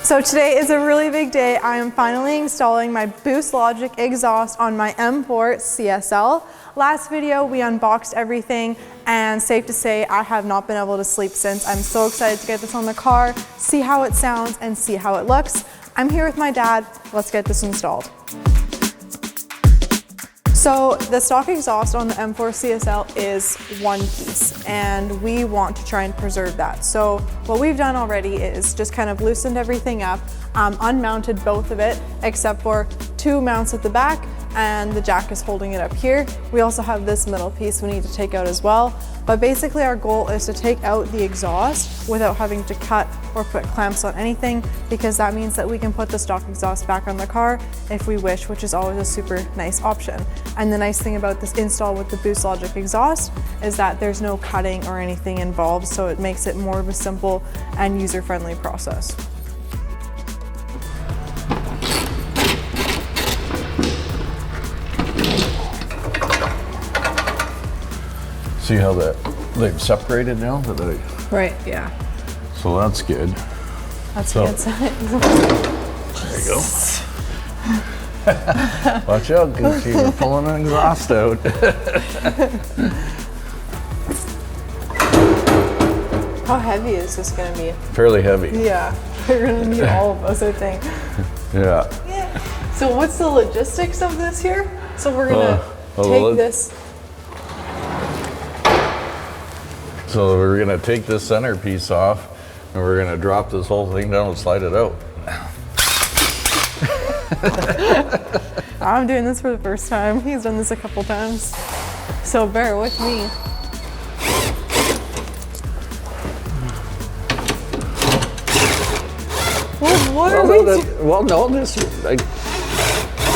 So today is a really big day. I am finally installing my Boost Logic exhaust on my M4 CSL. Last video we unboxed everything, and safe to say I have not been able to sleep since. I'm so excited to get this on the car, see how it sounds and see how it looks. I'm here with my dad. Let's get this installed. So the stock exhaust on the M4 CSL is one piece, and we want to try and preserve that. So what we've done already is just kind of loosened everything up, unmounted both of it, except for two mounts at the back, and the jack is holding it up here. We also have this middle piece we need to take out as well. But basically our goal is to take out the exhaust without having to cut or put clamps on anything, because that means that we can put the stock exhaust back on the car if we wish, which is always a super nice option. And the nice thing about this install with the Boost Logic exhaust is that there's no cutting or anything involved, so it makes it more of a simple and user-friendly process. See how they've separated now? Right, yeah. So that's good. That's a good sign. There you go. Watch out, Gucci, we're pulling an exhaust out. How heavy is this going to be? Fairly heavy. Yeah, we're going to need all of us, I think. Yeah. So what's the logistics of this here? So we're going to take this. So we're gonna take this centerpiece off and we're gonna drop this whole thing down and slide it out. I'm doing this for the first time. He's done this a couple times. So bear with me.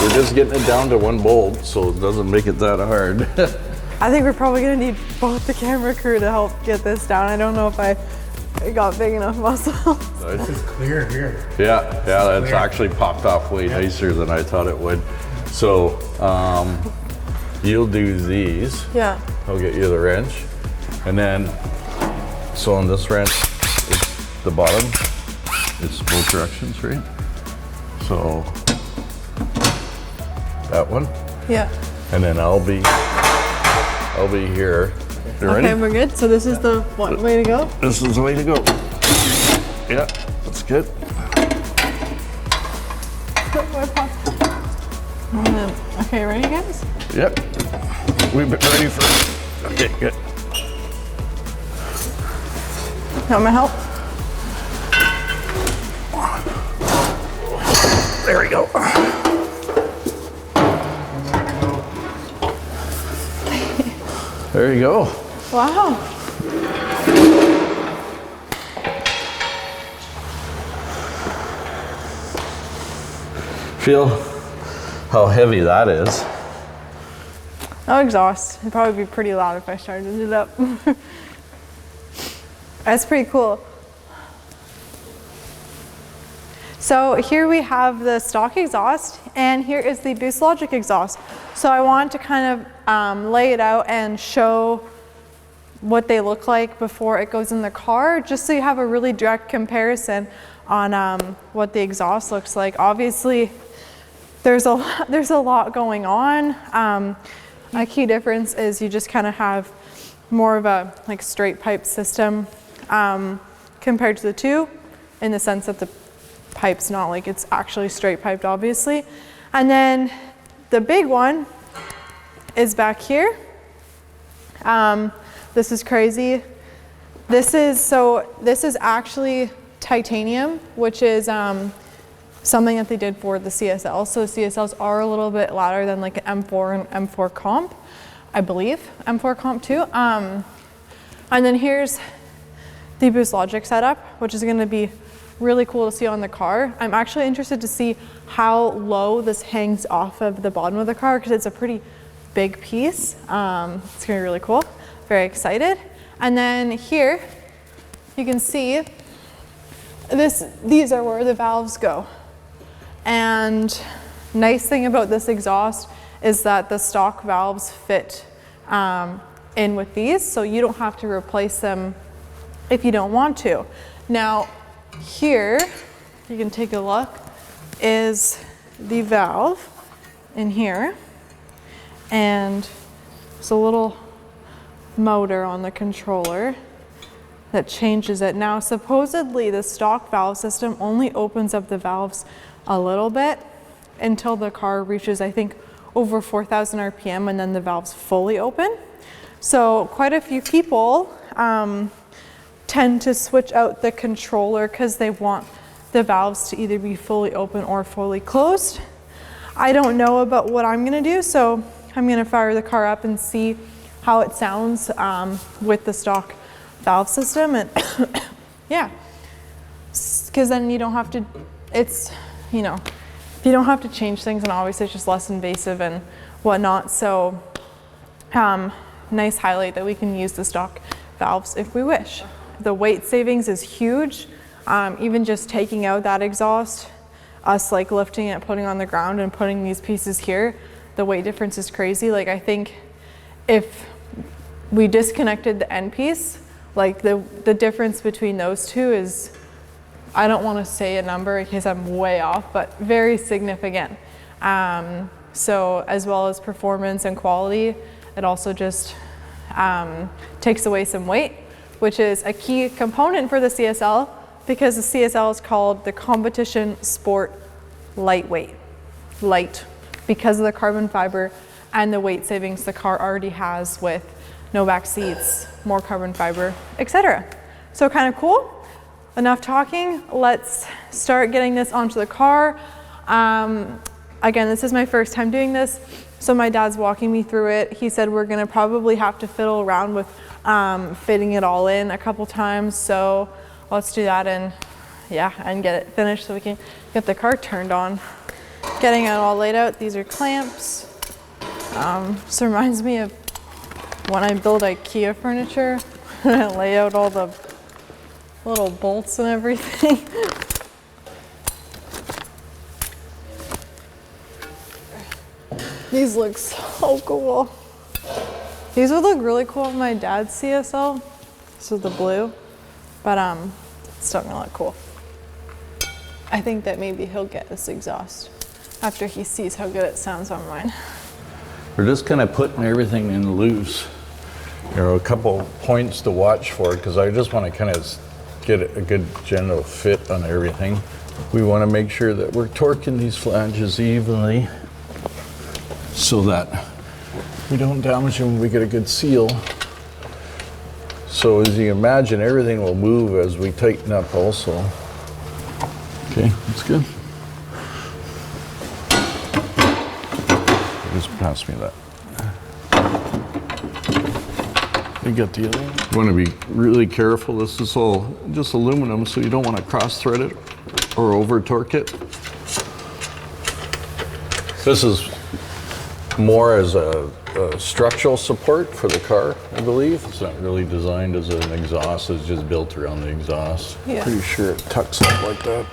We're just getting it down to one bolt, so it doesn't make it that hard. I think we're probably gonna need both the camera crew to help get this down. I don't know if I got big enough muscles. This is clear here. Yeah, that's actually popped off way nicer than I thought it would. So you'll do these. Yeah. I'll get you the wrench. And then, so on this wrench, it's the bottom. It's both directions, right? So that one. Yeah. And then I'll be here. You ready? Okay, we're good. So this is the way to go? This is the way to go. Yeah, that's good. Okay, ready guys? Yep. We've been ready for it. Okay, good. Want my help? There we go. There you go. Wow. Feel how heavy that is. No exhaust. It'd probably be pretty loud if I started it up. That's pretty cool. So here we have the stock exhaust, and here is the Boost Logic exhaust. So I want to kind of lay it out and show what they look like before it goes in the car, just so you have a really direct comparison on what the exhaust looks like. Obviously, there's a lot going on. A key difference is you just kind of have more of a straight pipe system compared to the two, in the sense that the pipe's not like it's actually straight piped, obviously. And then the big one is back here. This is crazy. This is actually titanium, which is something that they did for the CSL. So CSLs are a little bit louder than like an M4 and M4 comp, I believe, M4 comp too. And then here's the Boost Logic setup, which is gonna be really cool to see on the car. I'm actually interested to see how low this hangs off of the bottom of the car, because it's a pretty big piece. It's gonna be really cool. Very excited. And then here, you can see these are where the valves go. And nice thing about this exhaust is that the stock valves fit in with these, so you don't have to replace them if you don't want to. Now here, you can take a look, is the valve in here, and it's a little motor on the controller that changes it. Now, supposedly the stock valve system only opens up the valves a little bit until the car reaches, I think, over 4,000 RPM, and then the valves fully open. So quite a few people tend to switch out the controller because they want the valves to either be fully open or fully closed. I don't know about what I'm gonna do, so I'm gonna fire the car up and see how it sounds with the stock valve system, and yeah, because then you don't have to, it's, you know, you don't have to change things, and obviously it's just less invasive and whatnot. So nice highlight that we can use the stock valves if we wish. The weight savings is huge. Even just taking out that exhaust, us like lifting it, putting it on the ground and putting these pieces here, the weight difference is crazy. Like, I think if we disconnected the end piece, like the difference between those two is, I don't want to say a number in case I'm way off, but very significant. So as well as performance and quality, it also just takes away some weight, which is a key component for the CSL, because the CSL is called the Competition Sport Lightweight. Light, because of the carbon fiber and the weight savings the car already has with no back seats, more carbon fiber, etc. So kind of cool. Enough talking, let's start getting this onto the car. Again, this is my first time doing this, so my dad's walking me through it. He said we're gonna probably have to fiddle around with fitting it all in a couple times, so let's do that and yeah, and get it finished so we can get the car turned on. Getting it all laid out, these are clamps. This reminds me of when I build IKEA furniture and I lay out all the little bolts and everything. These look so cool. These would look really cool with my dad's CSL. This is the blue, but it's still gonna look cool. I think that maybe he'll get this exhaust after he sees how good it sounds on mine. We're just kind of putting everything in loose. There are a couple points to watch for, because I just want to kind of get a good general fit on everything. We want to make sure that we're torquing these flanges evenly so that we don't damage them. We get a good seal. So as you imagine, everything will move as we tighten up also. Okay, that's good. Just pass me that. You got the other one? You want to be really careful. This is all just aluminum, so you don't want to cross thread it or over torque it. This is more as a structural support for the car, I believe. It's not really designed as an exhaust, it's just built around the exhaust. Yeah. Pretty sure it tucks up like that.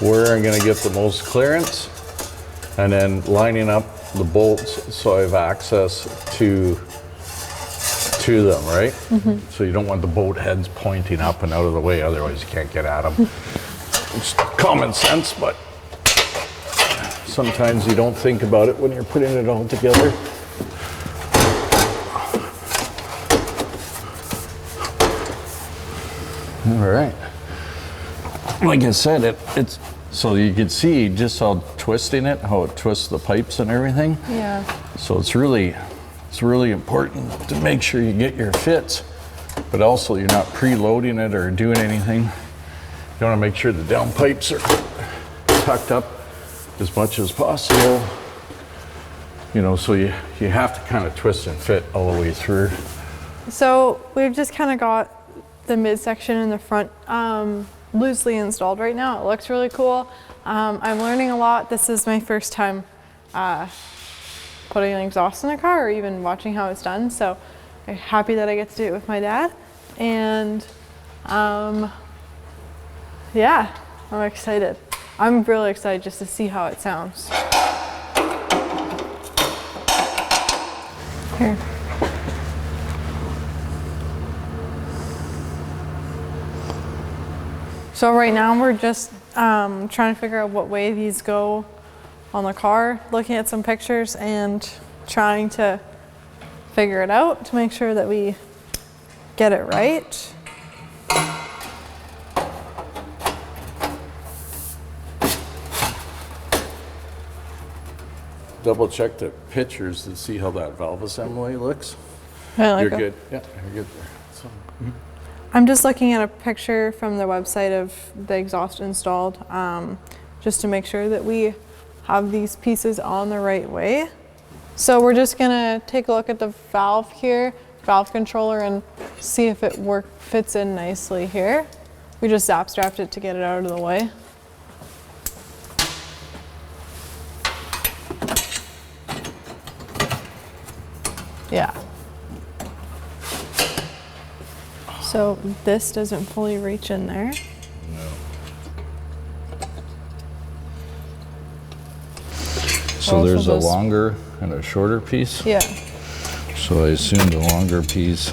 Where I'm going to get the most clearance, and then lining up the bolts so I have access to them, right? Mm-hmm. So you don't want the bolt heads pointing up and out of the way, otherwise you can't get at them. It's common sense, but sometimes you don't think about it when you're putting it all together. All right. Like I said, it's so you can see just how twisting it, how it twists the pipes and everything. Yeah. So it's really important to make sure you get your fits, but also you're not preloading it or doing anything. You want to make sure the down pipes are tucked up as much as possible. You know, so you have to kind of twist and fit all the way through. So we've just kind of got the midsection in the front loosely installed right now. It looks really cool. I'm learning a lot. This is my first time putting an exhaust in a car or even watching how it's done. So I'm happy that I get to do it with my dad. And yeah, I'm excited. I'm really excited just to see how it sounds. Here. So right now we're just trying to figure out what way these go on the car, looking at some pictures and trying to figure it out to make sure that we get it right. Double check the pictures to see how that valve assembly looks. You're good. Yeah, you're good there. So, I'm just looking at a picture from the website of the exhaust installed, just to make sure that we have these pieces on the right way. So we're just gonna take a look at the valve here, valve controller, and see if it fits in nicely here. We just zap strapped it to get it out of the way. Yeah. So this doesn't fully reach in there. no. So there's a longer and a shorter piece? Yeah. So I assume the longer piece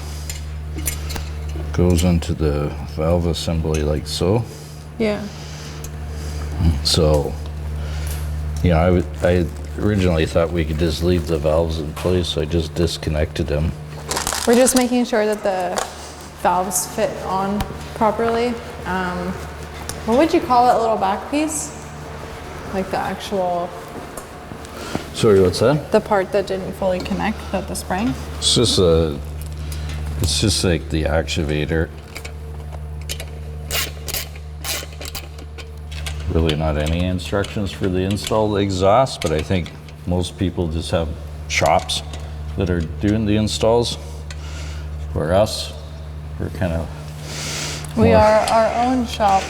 goes into the valve assembly like so. Yeah. So, you know, I originally thought we could just leave the valves in place, so I just disconnected them. We're just making sure that the valves fit on properly. What would you call that little back piece? Like the actual... Sorry, what's that? The part that didn't fully connect, the spring? It's just like the activator. Really not any instructions for the installed exhaust, but I think most people just have shops that are doing the installs. For us, we're kind of... We are our own shop.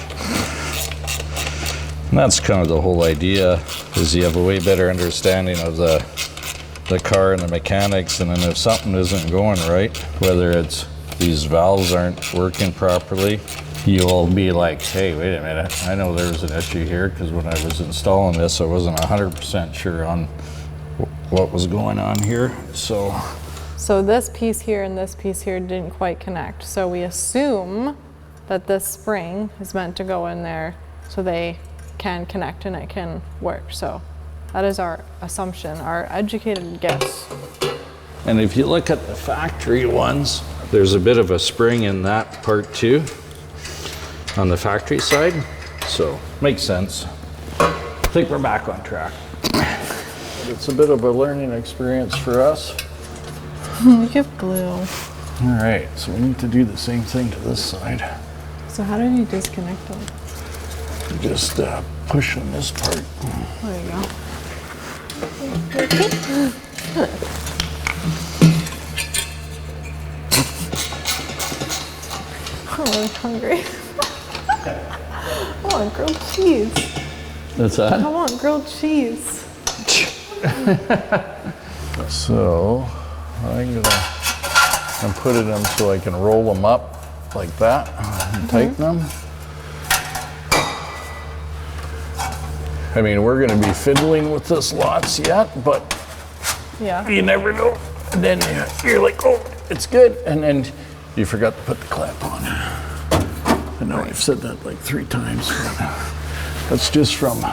And that's kind of the whole idea, is you have a way better understanding of the car and the mechanics, and then if something isn't going right, whether it's these valves aren't working properly, you'll be like, hey, wait a minute, I know there's an issue here, because when I was installing this, I wasn't 100% sure on what was going on here, so. So this piece here and this piece here didn't quite connect. So we assume that this spring is meant to go in there so they can connect and it can work. So that is our assumption, our educated guess. And if you look at the factory ones, there's a bit of a spring in that part too, on the factory side. So makes sense. I think we're back on track. But it's a bit of a learning experience for us. You have glue. All right, so we need to do the same thing to this side. So how did you disconnect them? Just push on this part. There you go. I'm really hungry. I want grilled cheese. That's that? I want grilled cheese. So I'm gonna put it in so I can roll them up like that and tighten them. I mean, we're gonna be fiddling with this lots yet, but Yeah. you never know. And then you're like, oh, it's good. And then you forgot to put the clamp on. I know I've said that like 3 times, but that's just from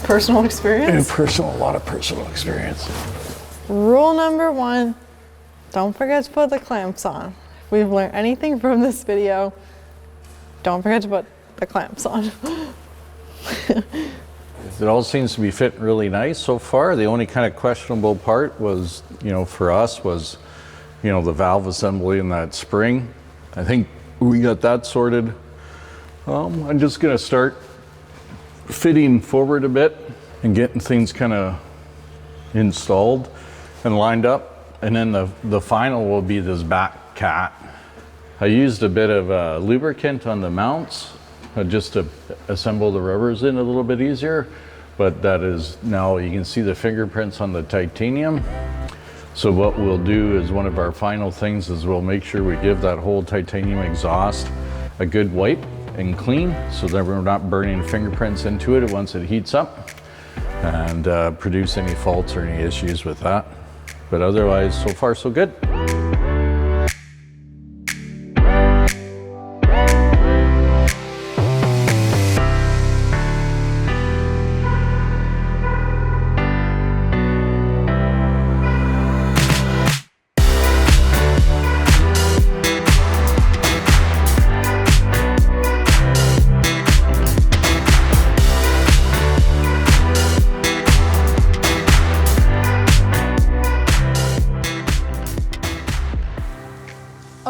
Personal experience? a lot of personal experience. Rule number 1, don't forget to put the clamps on. If we've learned anything from this video, don't forget to put the clamps on. It all seems to be fitting really nice so far. The only kind of questionable part was, you know, for us was, you know, the valve assembly and that spring. I think we got that sorted. I'm just gonna start fitting forward a bit and getting things kind of installed and lined up. And then the final will be this back cat. I used a bit of lubricant on the mounts just to assemble the rubbers in a little bit easier, but that is now, you can see the fingerprints on the titanium. So what we'll do is, one of our final things is we'll make sure we give that whole titanium exhaust a good wipe and clean, so that we're not burning fingerprints into it once it heats up, and produce any faults or any issues with that. But otherwise, so far so good.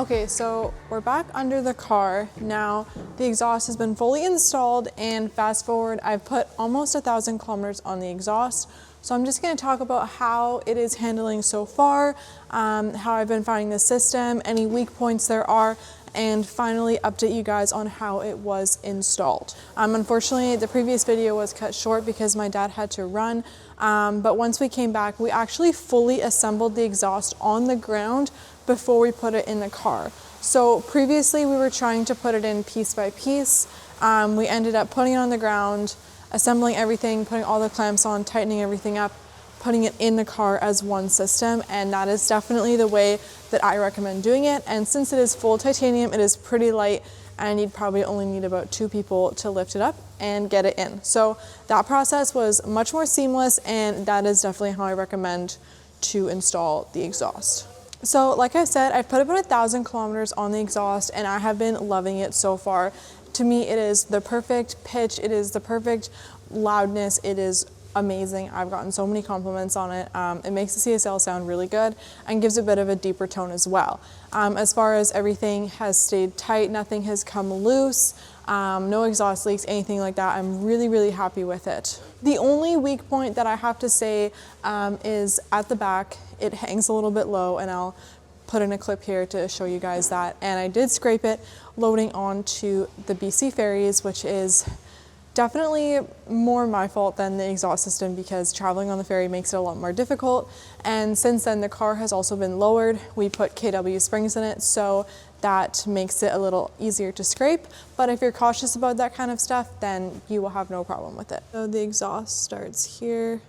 Okay, so we're back under the car. Now the exhaust has been fully installed, and fast forward, I've put almost 1,000 kilometers on the exhaust. So I'm just gonna talk about how it is handling so far, how I've been finding the system, any weak points there are, and finally update you guys on how it was installed. Unfortunately, the previous video was cut short because my dad had to run, but once we came back, we actually fully assembled the exhaust on the ground before we put it in the car. So previously we were trying to put it in piece by piece. We ended up putting it on the ground, assembling everything, putting all the clamps on, tightening everything up, putting it in the car as one system, and that is definitely the way that I recommend doing it. And since it is full titanium, it is pretty light, and you'd probably only need about 2 people to lift it up and get it in. So that process was much more seamless, and that is definitely how I recommend to install the exhaust. So like I said, I've put about 1,000 kilometers on the exhaust, and I have been loving it so far. To me, it is the perfect pitch, it is the perfect loudness, it is amazing. I've gotten so many compliments on it. It makes the CSL sound really good and gives a bit of a deeper tone as well. As far as everything has stayed tight, nothing has come loose, no exhaust leaks, anything like that. I'm really, really happy with it. The only weak point that I have to say is at the back. It hangs a little bit low, and I'll put in a clip here to show you guys that. And I did scrape it loading onto the BC ferries, which is definitely more my fault than the exhaust system because traveling on the ferry makes it a lot more difficult. And since then, the car has also been lowered. We put KW springs in it, so that makes it a little easier to scrape. But if you're cautious about that kind of stuff, then you will have no problem with it. So the exhaust starts here,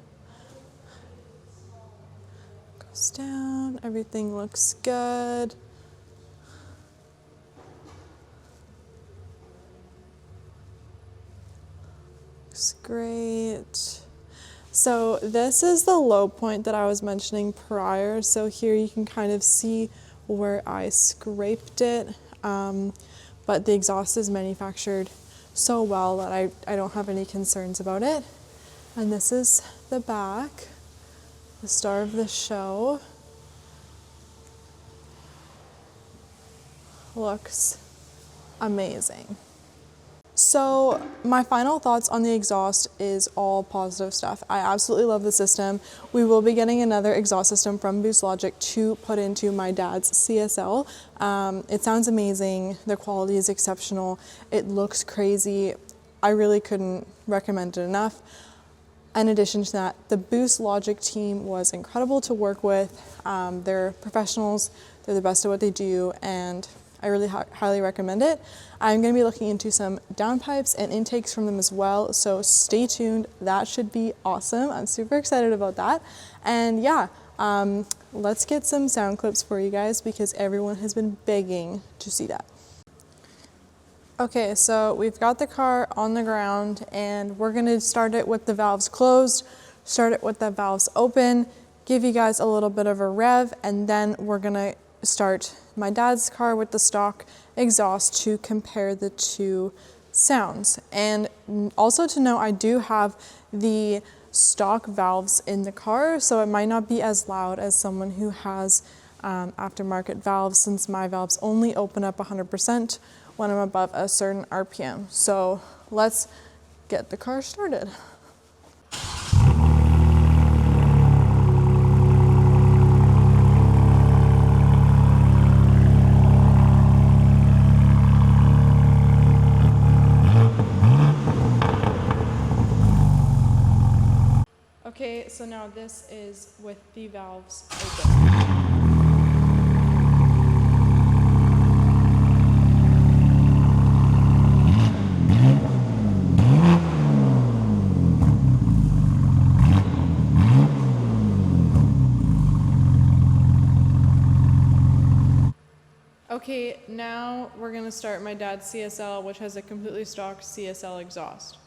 goes down, everything looks good. Looks great. So this is the low point that I was mentioning prior. So here you can kind of see where I scraped it, but the exhaust is manufactured so well that I don't have any concerns about it. And this is the back, the star of the show. Looks amazing. So my final thoughts on the exhaust is all positive stuff. I absolutely love the system. We will be getting another exhaust system from Boost Logic to put into my dad's CSL. It sounds amazing. The quality is exceptional. It looks crazy. I really couldn't recommend it enough. In addition to that, the Boost Logic team was incredible to work with. They're professionals. They're the best at what they do, and I really highly recommend it. I'm going to be looking into some downpipes and intakes from them as well, so stay tuned. That should be awesome. I'm super excited about that. And yeah, let's get some sound clips for you guys because everyone has been begging to see that. Okay, so we've got the car on the ground, and we're going to start it with the valves closed, start it with the valves open, give you guys a little bit of a rev, and then we're going to start my dad's car with the stock exhaust to compare the two sounds. And also to know, I do have the stock valves in the car, so it might not be as loud as someone who has aftermarket valves, since my valves only open up 100% when I'm above a certain RPM. So let's get the car started. Okay, so now this is with the valves open. Okay, now we're gonna start my dad's CSL, which has a completely stock CSL exhaust.